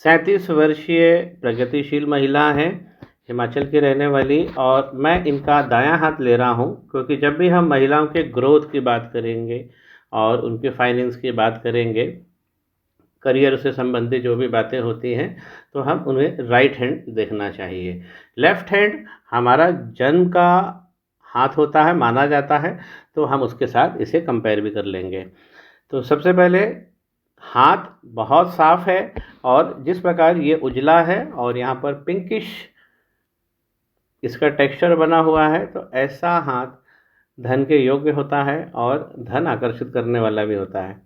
37 वर्षीय प्रगतिशील महिला हैं, हिमाचल की रहने वाली, और मैं इनका दायां हाथ ले रहा हूं क्योंकि जब भी हम महिलाओं के ग्रोथ की बात करेंगे और उनके फाइनेंस की बात करेंगे, करियर से संबंधित जो भी बातें होती हैं, तो हम उन्हें राइट हैंड देखना चाहिए। लेफ़्ट हैंड हमारा जन्म का हाथ होता है, माना जाता है, तो हम उसके साथ इसे कंपेयर भी कर लेंगे। तो सबसे पहले हाथ बहुत साफ है और जिस प्रकार ये उजला है और यहाँ पर पिंकिश इसका टेक्सचर बना हुआ है, तो ऐसा हाथ धन के योग्य होता है और धन आकर्षित करने वाला भी होता है।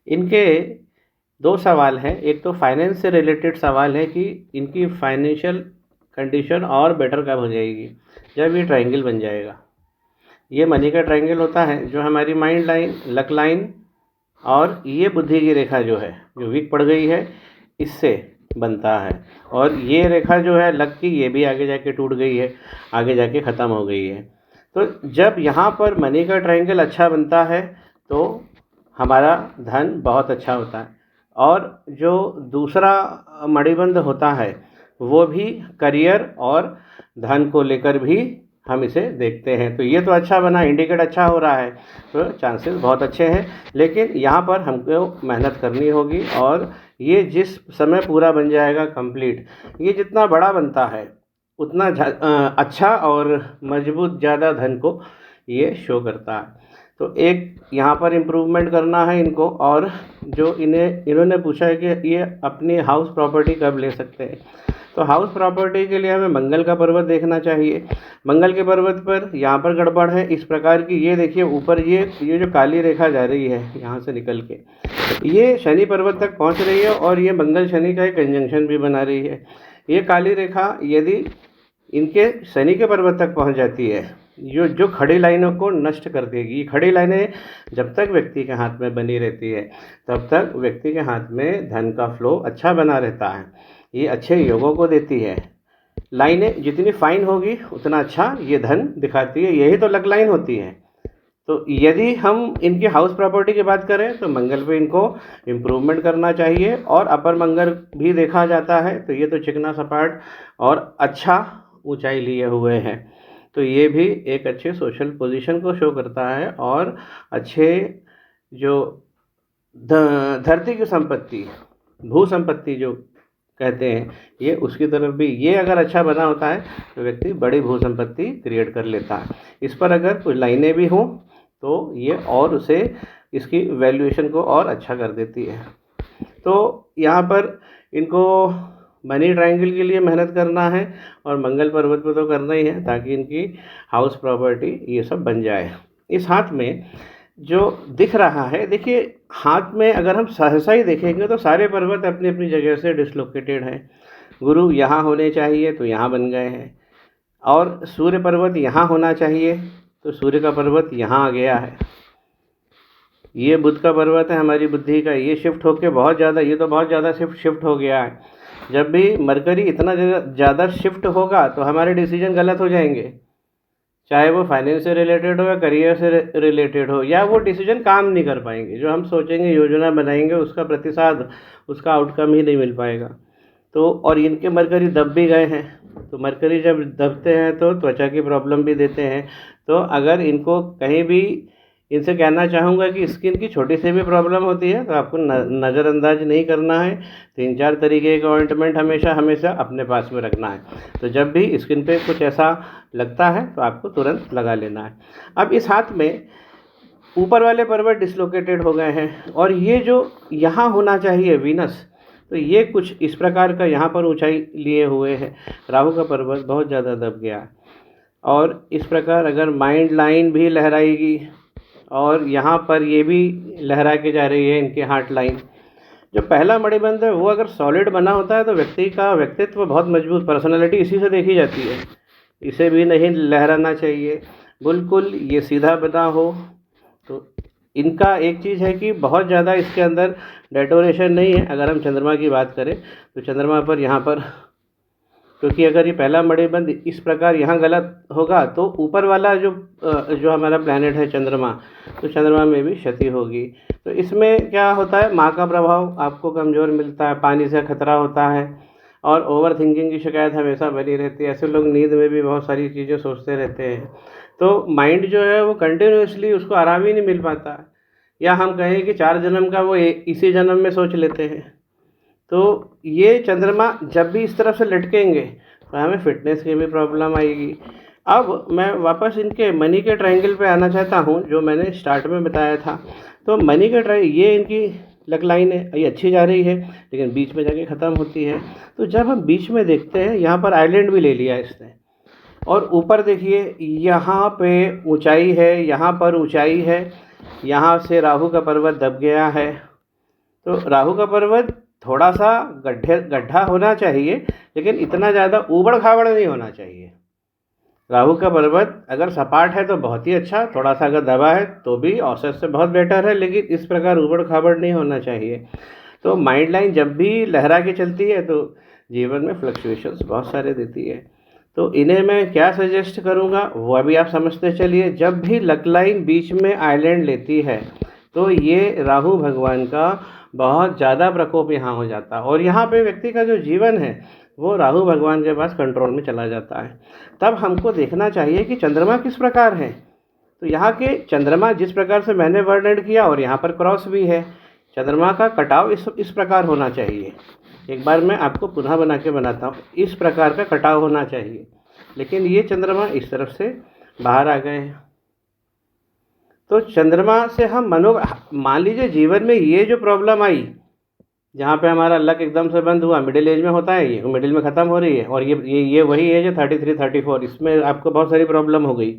इनके दो सवाल हैं। एक तो फाइनेंस से रिलेटेड सवाल है कि इनकी फाइनेंशियल कंडीशन और बेटर कब हो जाएगी, जब ये ट्रायंगल बन जाएगा। ये मनी का ट्रायंगल होता है जो हमारी माइंड लाइन, लक लाइन और ये बुद्धि की रेखा जो है, जो वीक पड़ गई है, इससे बनता है। और ये रेखा जो है लक की, ये भी आगे जाके टूट गई है, आगे जाके ख़त्म हो गई है। तो जब यहाँ पर मनी का ट्रायंगल अच्छा बनता है तो हमारा धन बहुत अच्छा होता है। और जो दूसरा मणिबंध होता है वो भी करियर और धन को लेकर भी हम इसे देखते हैं। तो ये तो अच्छा बना, इंडिकेट अच्छा हो रहा है, तो चांसेस बहुत अच्छे हैं। लेकिन यहाँ पर हमको मेहनत करनी होगी और ये जिस समय पूरा बन जाएगा कंप्लीट, ये जितना बड़ा बनता है उतना अच्छा और मजबूत ज़्यादा धन को ये शो करता है। तो एक यहाँ पर इम्प्रूवमेंट करना है इनको। और जो इन्होंने पूछा है कि ये अपनी हाउस प्रॉपर्टी कब ले सकते हैं, तो हाउस प्रॉपर्टी के लिए हमें मंगल का पर्वत देखना चाहिए। मंगल के पर्वत पर यहाँ पर गड़बड़ है इस प्रकार की, ये देखिए ऊपर ये जो काली रेखा जा रही है यहाँ से निकल के, ये शनि पर्वत तक पहुँच रही है और ये मंगल शनि का एक कंजंक्शन भी बना रही है। ये काली रेखा यदि इनके शनि के पर्वत तक पहुँच जाती है, जो खड़ी लाइनों को नष्ट कर देगी। ये खड़ी लाइनें जब तक व्यक्ति के हाथ में बनी रहती है तब तक व्यक्ति के हाथ में धन का फ्लो अच्छा बना रहता है, ये अच्छे योगों को देती है। लाइनें जितनी फाइन होगी उतना अच्छा ये धन दिखाती है, यही तो लक लाइन होती है। तो यदि हम इनकी हाउस प्रॉपर्टी की बात करें तो मंगल पे इनको इम्प्रूवमेंट करना चाहिए। और अपर मंगल भी देखा जाता है, तो ये तो चिकना सपाट और अच्छा ऊंचाई लिए हुए हैं, तो ये भी एक अच्छे सोशल पोजीशन को शो करता है और अच्छे जो धरती की संपत्ति, भू संपत्ति जो कहते हैं, ये उसकी तरफ भी ये अगर अच्छा बना होता है तो व्यक्ति बड़ी भू संपत्ति क्रिएट कर लेता है। इस पर अगर कुछ लाइनें भी हों तो ये और उसे इसकी वैल्यूएशन को और अच्छा कर देती है। तो यहाँ पर इनको मनी ट्रायंगल के लिए मेहनत करना है और मंगल पर्वत पर तो करना ही है ताकि इनकी हाउस प्रॉपर्टी ये सब बन जाए। इस हाथ में जो दिख रहा है, देखिए हाथ में अगर हम सहसा ही देखेंगे तो सारे पर्वत अपनी अपनी जगह से डिसलोकेटेड हैं। गुरु यहाँ होने चाहिए तो यहाँ बन गए हैं, और सूर्य पर्वत यहाँ होना चाहिए तो सूर्य का पर्वत यहाँ आ गया है। ये बुध का पर्वत है हमारी बुद्धि का, ये शिफ्ट होके बहुत ज़्यादा, ये तो बहुत ज़्यादा शिफ्ट हो गया है। जब भी मरकरी इतना ज़्यादा शिफ्ट होगा तो हमारे डिसीजन गलत हो जाएंगे, चाहे वो फाइनेंस से रिलेटेड हो या करियर से रिलेटेड हो, या वो डिसीजन काम नहीं कर पाएंगे। जो हम सोचेंगे, योजना बनाएंगे, उसका प्रतिसाद, उसका आउटकम ही नहीं मिल पाएगा। तो और इनके मरकरी दब भी गए हैं, तो मरकरी जब दबते हैं तो त्वचा की प्रॉब्लम भी देते हैं। तो अगर इनको कहीं भी, इनसे कहना चाहूँगा कि स्किन की छोटी सी भी प्रॉब्लम होती है तो आपको नज़रअंदाज नहीं करना है। 3-4 तरीके का ऑइंटमेंट हमेशा हमेशा अपने पास में रखना है। तो जब भी स्किन पे कुछ ऐसा लगता है तो आपको तुरंत लगा लेना है। अब इस हाथ में ऊपर वाले पर्वत डिसलोकेटेड हो गए हैं और ये जो यहाँ होना चाहिए वीनस, तो ये कुछ इस प्रकार का यहाँ पर ऊंचाई लिए हुए है। राहु का पर्वत बहुत ज़्यादा दब गया और इस प्रकार अगर माइंड लाइन भी लहराएगी और यहाँ पर ये भी लहरा के जा रही है इनके हार्ट लाइन। जो पहला मणिबंध है वो अगर सॉलिड बना होता है तो व्यक्ति का व्यक्तित्व बहुत मजबूत, पर्सनालिटी इसी से देखी जाती है, इसे भी नहीं लहराना चाहिए। बिल्कुल ये सीधा बना हो। तो इनका एक चीज़ है कि बहुत ज़्यादा इसके अंदर डेकोरेशन नहीं है। अगर हम चंद्रमा की बात करें तो चंद्रमा पर यहाँ पर क्योंकि अगर ये पहला मणिबंध इस प्रकार यहाँ गलत होगा तो ऊपर वाला जो हमारा प्लैनेट है चंद्रमा, तो चंद्रमा में भी क्षति होगी। तो इसमें क्या होता है, माँ का प्रभाव आपको कमज़ोर मिलता है, पानी से खतरा होता है, और ओवर थिंकिंग की शिकायत हमेशा बनी रहती है। ऐसे लोग नींद में भी बहुत सारी चीज़ें सोचते रहते हैं। तो माइंड जो है वो कंटिन्यूसली उसको आराम ही नहीं मिल पाता है, या हम कहें कि 4 जन्म का वो इसी जन्म में सोच लेते हैं। तो ये चंद्रमा जब भी इस तरफ से लटकेंगे तो हमें फिटनेस की भी प्रॉब्लम आएगी। अब मैं वापस इनके मनी के ट्रायंगल पे आना चाहता हूँ, जो मैंने स्टार्ट में बताया था। तो मनी के ये इनकी लक लाइन है, ये अच्छी जा रही है लेकिन बीच में जाके ख़त्म होती है। तो जब हम बीच में देखते हैं, यहाँ पर आइलैंड भी ले लिया इसने, और ऊपर देखिए यहाँ पे ऊंचाई है, यहाँ पर ऊंचाई है, यहाँ से राहु का पर्वत दब गया है। तो राहु का पर्वत थोड़ा सा गड्ढा होना चाहिए, लेकिन इतना ज़्यादा ऊबड़ खाबड़ नहीं होना चाहिए। राहु का पर्वत अगर सपाट है तो बहुत ही अच्छा, थोड़ा सा अगर दबा है तो भी औसत से बहुत बेटर है, लेकिन इस प्रकार ऊबड़ खाबड़ नहीं होना चाहिए। तो माइंड लाइन जब भी लहरा के चलती है तो जीवन में फ्लक्चुएशंस बहुत सारे देती है। तो इन्हें मैं क्या सजेस्ट करूँगा वो अभी आप समझते चलिए। जब भी लक लाइन बीच में आइलैंड लेती है तो ये राहु भगवान का बहुत ज़्यादा प्रकोप यहाँ हो जाता है, और यहाँ पे व्यक्ति का जो जीवन है वो राहु भगवान के पास कंट्रोल में चला जाता है। तब हमको देखना चाहिए कि चंद्रमा किस प्रकार है। तो यहाँ के चंद्रमा जिस प्रकार से मैंने वर्णन किया, और यहाँ पर क्रॉस भी है, चंद्रमा का कटाव इस प्रकार होना चाहिए। एक बार मैं आपको पुनः बना के बनाता हूँ, इस प्रकार का कटाव होना चाहिए, लेकिन ये चंद्रमा इस तरफ से बाहर आ गए हैं। तो चंद्रमा से हम मान लीजिए जीवन में ये जो प्रॉब्लम आई, जहाँ पे हमारा लक एकदम से बंद हुआ, मिडिल एज में होता है, ये मिडिल में ख़त्म हो रही है, और ये वही एज है 33-34, इसमें आपको बहुत सारी प्रॉब्लम हो गई।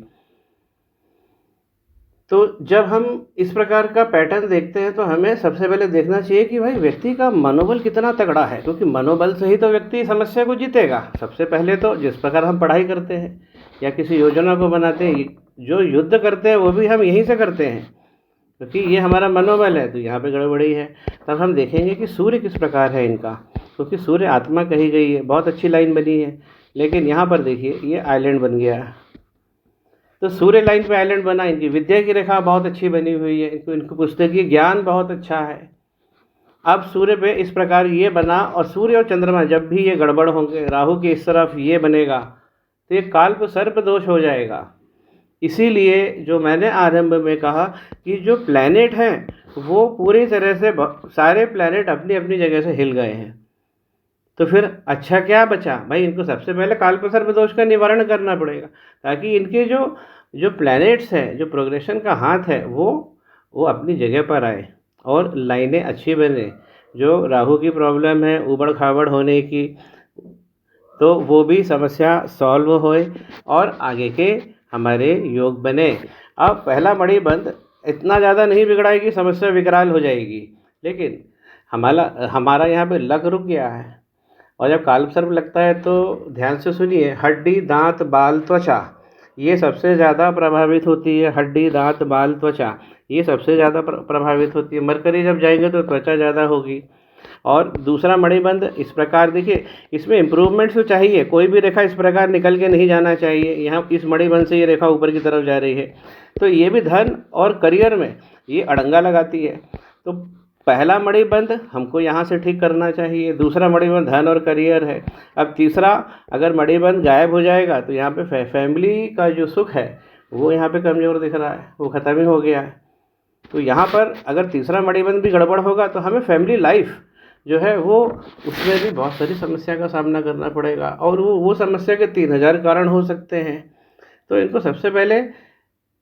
तो जब हम इस प्रकार का पैटर्न देखते हैं तो हमें सबसे पहले देखना चाहिए कि भाई व्यक्ति का मनोबल कितना तगड़ा है, क्योंकि मनोबल से ही तो व्यक्ति समस्या को जीतेगा। सबसे पहले तो जिस प्रकार हम पढ़ाई करते हैं या किसी योजना को बनाते हैं, जो युद्ध करते हैं वो भी हम यहीं से करते हैं, क्योंकि ये हमारा मनोबल है। तो यहाँ पे गड़बड़ी है। तब हम देखेंगे कि सूर्य किस प्रकार है इनका, क्योंकि सूर्य आत्मा कही गई है, बहुत अच्छी लाइन बनी है, लेकिन यहाँ पर देखिए ये आइलैंड बन गया। तो सूर्य लाइन पे आइलैंड बना, इनकी विद्या की रेखा बहुत अच्छी बनी हुई है, इनको पुस्तकीय ज्ञान बहुत अच्छा है। अब सूर्य पे इस प्रकार ये बना, और सूर्य और चंद्रमा जब भी ये गड़बड़ होंगे, राहु की इस तरफ ये बनेगा तो ये काल्प सर्प दोष हो जाएगा। इसीलिए जो मैंने आरंभ में कहा कि जो प्लैनेट हैं वो पूरी तरह से सारे प्लैनेट अपनी अपनी जगह से हिल गए हैं। तो फिर अच्छा क्या बचा भाई, इनको सबसे पहले काल्प सर्प दोष का निवारण करना पड़ेगा, ताकि इनके जो प्लैनेट्स हैं, जो प्रोग्रेशन का हाथ है, वो अपनी जगह पर आए और लाइनें अच्छी बने। जो राहु की प्रॉब्लम है ऊबड़ खाबड़ होने की, तो वो भी समस्या सॉल्व होए और आगे के हमारे योग बने। अब पहला मणिबंध इतना ज़्यादा नहीं बिगड़ाएगी, समस्या विकराल हो जाएगी, लेकिन हमारा यहाँ पे लक रुक गया है। और जब काल्प सर्प लगता है तो ध्यान से सुनिए, हड्डी, दांत, बाल, त्वचा, ये सबसे ज़्यादा प्रभावित होती है। हड्डी, दांत, बाल, त्वचा ये सबसे ज़्यादा प्रभावित होती है। मरकरी जब जाएंगे तो त्वचा ज़्यादा होगी। और दूसरा मणिबंध इस प्रकार देखिए, इसमें इम्प्रूवमेंट तो चाहिए, कोई भी रेखा इस प्रकार निकल के नहीं जाना चाहिए। यहाँ इस मणिबंध से ये रेखा ऊपर की तरफ जा रही है, तो ये भी धन और करियर में ये अड़ंगा लगाती है। तो पहला मणिबंध हमको यहाँ से ठीक करना चाहिए, दूसरा मणिबंध धन और करियर है। अब तीसरा अगर मणिबंध गायब हो जाएगा तो यहाँ पे फैमिली का जो सुख है वो यहाँ पे कमज़ोर दिख रहा है, वो ख़त्म ही हो गया है। तो यहाँ पर अगर तीसरा मणिबंध भी गड़बड़ होगा तो हमें फैमिली लाइफ जो है वो, उसमें भी बहुत सारी समस्या का सामना करना पड़ेगा, और वो समस्या के 3000 कारण हो सकते हैं। तो इनको सबसे पहले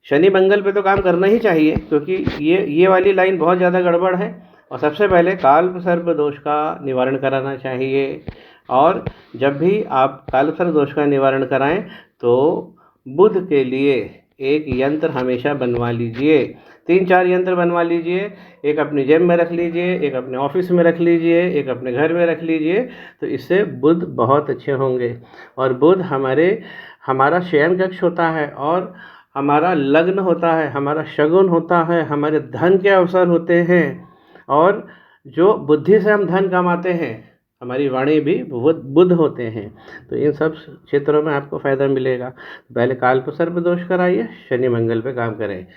शनि मंगल पे तो काम करना ही चाहिए, क्योंकि ये वाली लाइन बहुत ज़्यादा गड़बड़ है। और सबसे पहले काल्प सर्प दोष का निवारण कराना चाहिए। और जब भी आप काल्प सर्प दोष का निवारण कराएं तो बुध के लिए एक यंत्र हमेशा बनवा लीजिए, 3-4 यंत्र बनवा लीजिए। एक अपनी जेब में रख लीजिए, एक अपने ऑफिस में रख लीजिए, एक अपने घर में रख लीजिए। तो इससे बुध बहुत अच्छे होंगे। और बुध हमारा शयन कक्ष होता है, और हमारा लग्न होता है, हमारा शगुन होता है, हमारे धन के अवसर होते हैं। और जो बुद्धि से हम धन कमाते हैं, हमारी वाणी भी बुध होते हैं। तो इन सब क्षेत्रों में आपको फ़ायदा मिलेगा। पहले काल पर सर्प दोष कराइए, शनि मंगल पे काम करें,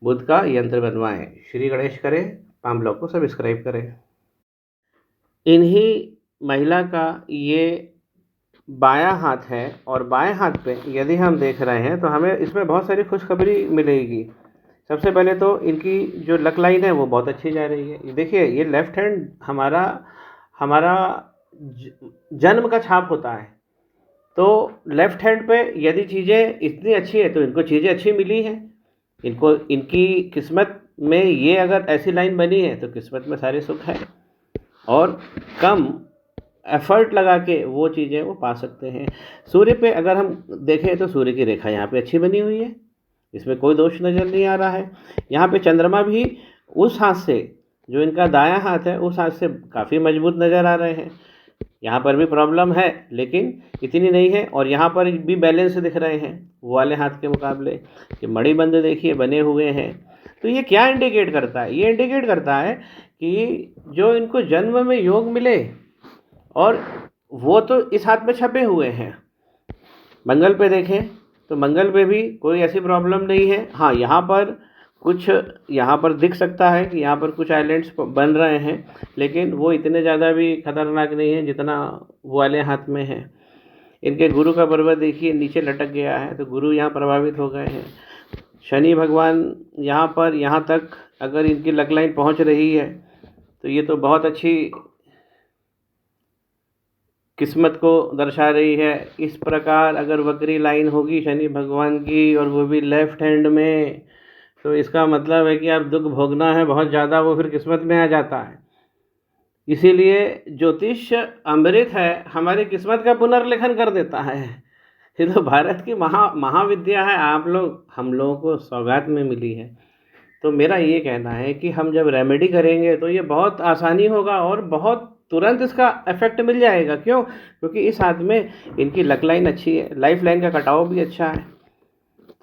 बुध का यंत्र बनवाएं। श्री गणेश करें, पाम ब्लॉग को सब्सक्राइब करें। इन्हीं महिला का ये बायां हाथ है और बाएं हाथ पे यदि हम देख रहे हैं तो हमें इसमें बहुत सारी खुशखबरी मिलेगी। सबसे पहले तो इनकी जो लक लाइन है वो बहुत अच्छी जा रही है। देखिए ये लेफ्ट हैंड हमारा हमारा जन्म का छाप होता है। तो लेफ्ट हैंड पे यदि चीज़ें इतनी अच्छी है तो इनको चीज़ें अच्छी मिली हैं। इनको इनकी किस्मत में ये अगर ऐसी लाइन बनी है तो किस्मत में सारे सुख है और कम एफर्ट लगा के वो चीज़ें वो पा सकते हैं। सूर्य पे अगर हम देखें तो सूर्य की रेखा यहाँ पे अच्छी बनी हुई है, इसमें कोई दोष नज़र नहीं आ रहा है। यहाँ पे चंद्रमा भी उस हाथ से, जो इनका दायां हाथ है, उस हाथ से काफ़ी मजबूत नज़र आ रहे हैं। यहाँ पर भी प्रॉब्लम है लेकिन इतनी नहीं है। और यहाँ पर भी बैलेंस दिख रहे हैं वो वाले हाथ के मुकाबले, कि मणिबंध देखिए बने हुए हैं। तो ये क्या इंडिकेट करता है? ये इंडिकेट करता है कि जो इनको जन्म में योग मिले और वो तो इस हाथ में छपे हुए हैं। मंगल पे देखें तो मंगल पे भी कोई ऐसी प्रॉब्लम नहीं है। हाँ, यहाँ पर दिख सकता है कि यहाँ पर कुछ आइलैंड्स बन रहे हैं, लेकिन वो इतने ज़्यादा भी खतरनाक नहीं है जितना वो वाले हाथ में है। इनके गुरु का पर्वत देखिए नीचे लटक गया है, तो गुरु यहाँ प्रभावित हो गए हैं। शनि भगवान यहाँ तक अगर इनकी लक लाइन पहुँच रही है तो ये तो बहुत अच्छी किस्मत को दर्शा रही है। इस प्रकार अगर वक्री लाइन होगी शनि भगवान की और वो भी लेफ्ट हैंड में, तो इसका मतलब है कि आप दुख भोगना है बहुत ज़्यादा, वो फिर किस्मत में आ जाता है। इसीलिए ज्योतिष अमृत है, हमारी किस्मत का पुनर्लेखन कर देता है। ये तो भारत की महाविद्या है, हम लोगों को सौगात में मिली है। तो मेरा ये कहना है कि हम जब रेमेडी करेंगे तो ये बहुत आसानी होगा और बहुत तुरंत इसका इफेक्ट मिल जाएगा। क्यों? क्योंकि इस हाथ में इनकी लक लाइन अच्छी है, लाइफ लाइन का कटाव भी अच्छा है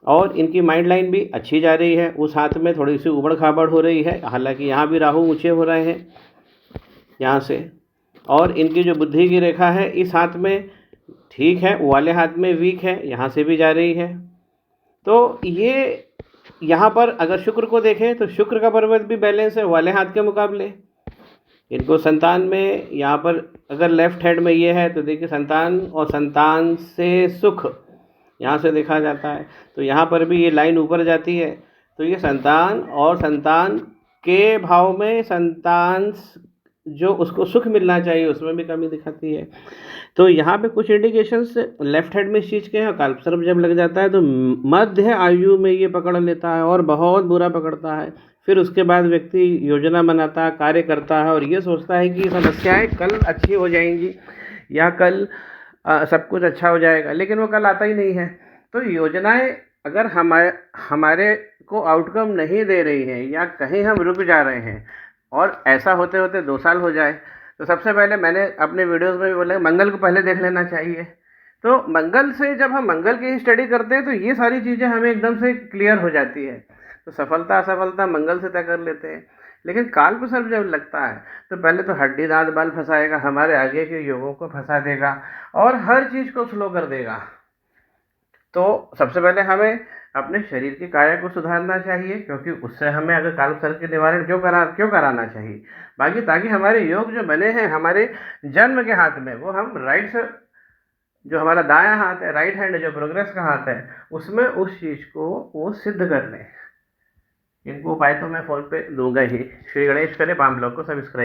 और इनकी माइंड लाइन भी अच्छी जा रही है। उस हाथ में थोड़ी सी उबड़ खाबड़ हो रही है, हालांकि यहाँ भी राहु ऊंचे हो रहे हैं यहाँ से। और इनकी जो बुद्धि की रेखा है इस हाथ में ठीक है, वो वाले हाथ में वीक है, यहाँ से भी जा रही है। तो ये यहाँ पर अगर शुक्र को देखें तो शुक्र का पर्वत भी बैलेंस है वाले हाथ के मुकाबले। इनको संतान में यहाँ पर अगर लेफ्ट हैंड में ये है तो देखिए संतान और संतान से सुख यहाँ से देखा जाता है। तो यहाँ पर भी ये लाइन ऊपर जाती है, तो ये संतान और संतान के भाव में संतान जो उसको सुख मिलना चाहिए उसमें भी कमी दिखाती है। तो यहाँ पे कुछ इंडिकेशंस लेफ्ट हैंड में इस चीज़ के हैं। कालसर्प जब लग जाता है तो मध्य आयु में ये पकड़ लेता है और बहुत बुरा पकड़ता है। फिर उसके बाद व्यक्ति योजना बनाता है, कार्य करता है और ये सोचता है कि समस्याएं कल अच्छी हो जाएंगी या कल सब कुछ अच्छा हो जाएगा, लेकिन वो कल आता ही नहीं है। तो योजनाएं अगर हमारे को आउटकम नहीं दे रही है या कहीं हम रुक जा रहे हैं और ऐसा होते होते 2 साल हो जाए, तो सबसे पहले मैंने अपने वीडियोस में भी बोला मंगल को पहले देख लेना चाहिए। तो मंगल से जब हम मंगल की स्टडी करते हैं तो ये सारी चीज़ें हमें एकदम से क्लियर हो जाती है। तो सफलता असफलता मंगल से तय कर लेते हैं। लेकिन काल पर सर्प जब लगता है तो पहले तो हड्डी दांत बाल फंसाएगा, हमारे आगे के योगों को फंसा देगा और हर चीज़ को स्लो कर देगा। तो सबसे पहले हमें अपने शरीर की काया को सुधारना चाहिए, क्योंकि उससे हमें अगर काल सर्प के निवारण क्यों कराना चाहिए बाकी, ताकि हमारे योग जो बने हैं हमारे जन्म के हाथ में, वो हम राइट से, जो हमारा दायां हाथ है, राइट हैंड जो प्रोग्रेस का हाथ है, उसमें उस चीज़ को वो सिद्ध कर लें। इनको उपाय तो मैं फ़ोन पे दूंगा ही। श्री गणेश करें, पाम ब्लॉग को सब्सक्राइब।